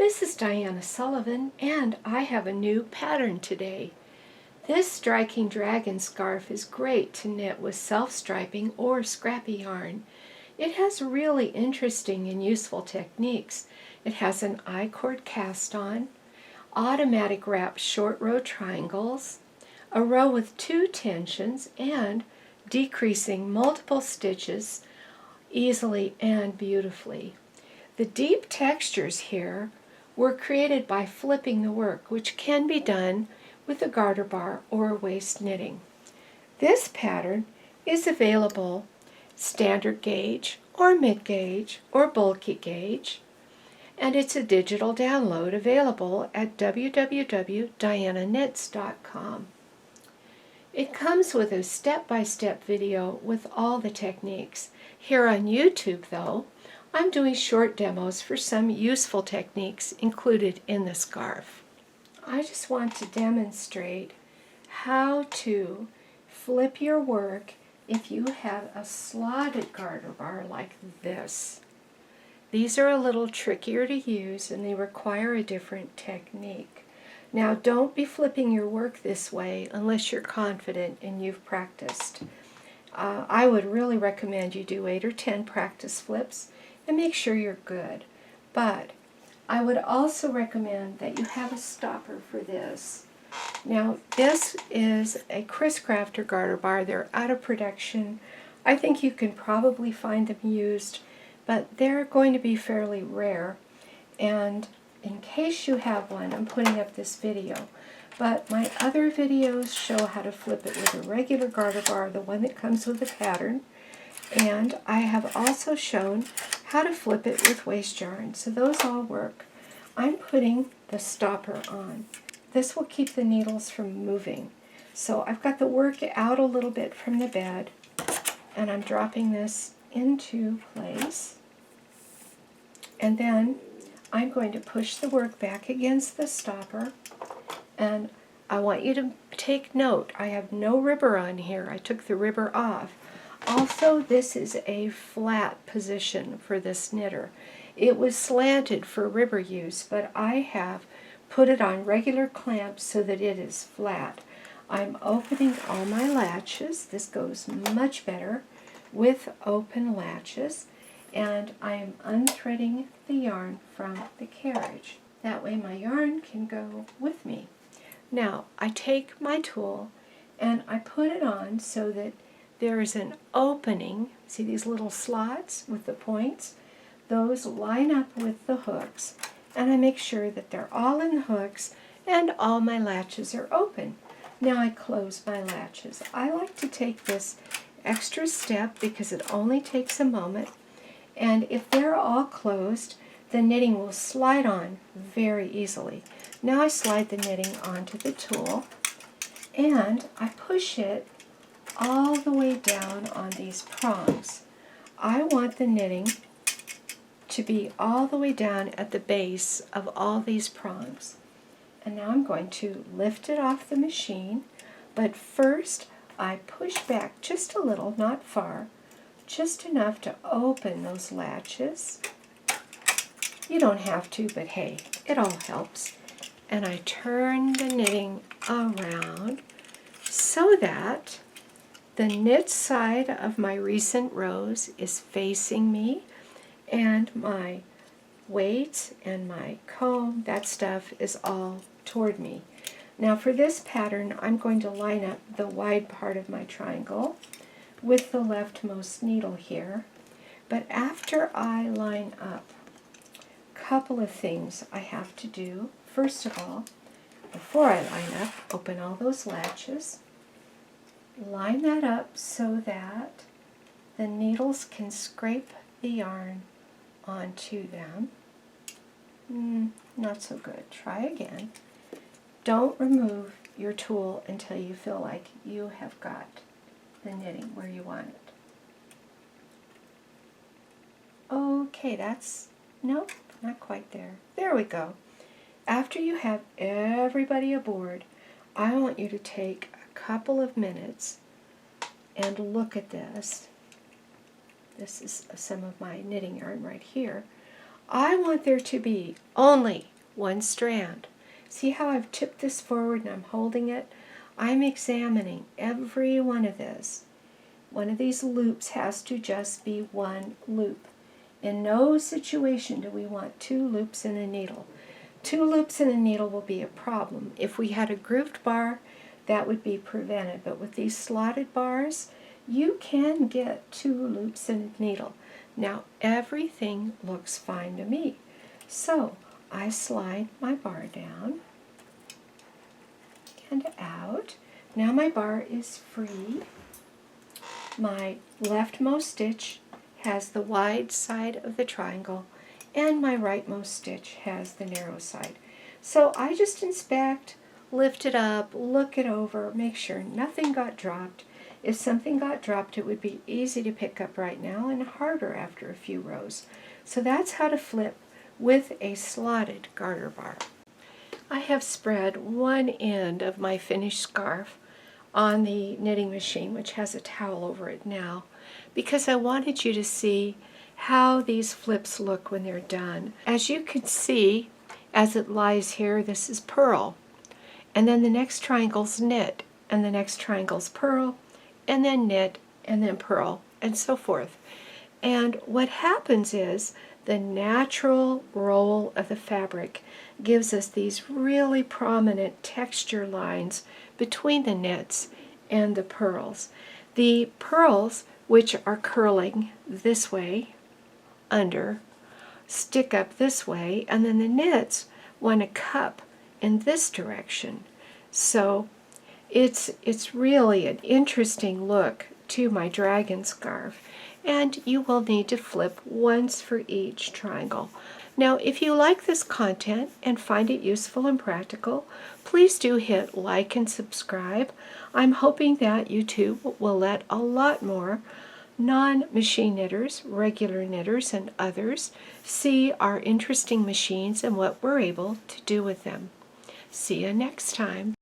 This is Diana Sullivan, and I have a new pattern today. This striking dragon scarf is great to knit with self-striping or scrappy yarn. It has really interesting and useful techniques. It has an I-cord cast on, automatic wrap short row triangles, a row with 2 tensions, and decreasing multiple stitches easily and beautifully. The deep textures here were created by flipping the work, which can be done with a garter bar or waist knitting. This pattern is available standard gauge or mid gauge or bulky gauge, and it's a digital download available at www.dianaknits.com. It comes with a step-by-step video with all the techniques. Here on YouTube, though, I'm doing short demos for some useful techniques included in the scarf. I just want to demonstrate how to flip your work if you have a slotted garter bar like this. These are a little trickier to use and they require a different technique. Now, don't be flipping your work this way unless you're confident and you've practiced. I would really recommend you do 8 or 10 practice flips and make sure you're good. But I would also recommend that you have a stopper for this. Now, this is a Kris Krafter garter bar. They're out of production. I think you can probably find them used, but they're going to be fairly rare. And in case you have one, I'm putting up this video. But my other videos show how to flip it with a regular garter bar, the one that comes with a pattern. And I have also shown how to flip it with waste yarn. So those all work. I'm putting the stopper on. This will keep the needles from moving. So I've got the work out a little bit from the bed, and I'm dropping this into place. And then I'm going to push the work back against the stopper, and I want you to take note, I have no ribber on here. I took the ribber off. Also, this is a flat position for this knitter. It was slanted for ribber use, but I have put it on regular clamps so that it is flat. I'm opening all my latches. This goes much better with open latches. And I'm unthreading the yarn from the carriage. That way my yarn can go with me. Now, I take my tool and I put it on so that there is an opening. See these little slots with the points? Those line up with the hooks, and I make sure that they're all in the hooks and all my latches are open. Now I close my latches. I like to take this extra step because it only takes a moment, and if they're all closed, the knitting will slide on very easily. Now I slide the knitting onto the tool and I push it all the way down on these prongs. I want the knitting to be all the way down at the base of all these prongs. And now I'm going to lift it off the machine, but first I push back just a little, not far, just enough to open those latches. You don't have to, but hey, it all helps. And I turn the knitting around so that the knit side of my recent rows is facing me, and my weights and my comb, that stuff is all toward me. Now for this pattern, I'm going to line up the wide part of my triangle with the leftmost needle here. But after I line up, a couple of things I have to do. First of all, before I line up, open all those latches. Line that up so that the needles can scrape the yarn onto them. Not so good. Try again. Don't remove your tool until you feel like you have got the knitting where you want it. Okay, nope, not quite there. There we go. After you have everybody aboard, I want you to take a couple of minutes and look at this. This is some of my knitting yarn right here. I want there to be only one strand. See how I've tipped this forward and I'm holding it? I'm examining every one of this. One of these loops has to just be one loop. In no situation do we want two loops in a needle. Two loops in a needle will be a problem. If we had a grooved bar, that would be prevented. But with these slotted bars, you can get two loops in a needle. Now everything looks fine to me. So I slide my bar down and out. Now my bar is free. My leftmost stitch has the wide side of the triangle and my rightmost stitch has the narrow side. So I just inspect, lift it up, look it over, make sure nothing got dropped. If something got dropped, it would be easy to pick up right now and harder after a few rows. So that's how to flip with a slotted garter bar. I have spread one end of my finished scarf on the knitting machine, which has a towel over it now, because I wanted you to see how these flips look when they're done. As you can see, as it lies here, this is purl, and then the next triangle's knit, and the next triangle's purl, and then knit, and then purl, and so forth. And what happens is the natural roll of the fabric gives us these really prominent texture lines between the knits and the purls. The purls, which are curling this way, under, stick up this way, and then the knits want to cup in this direction. So it's really an interesting look to my dragon scarf, and you will need to flip once for each triangle. Now, if you like this content and find it useful and practical, please do hit like and subscribe. I'm hoping that YouTube will let a lot more non-machine knitters, regular knitters, and others see our interesting machines and what we're able to do with them. See you next time.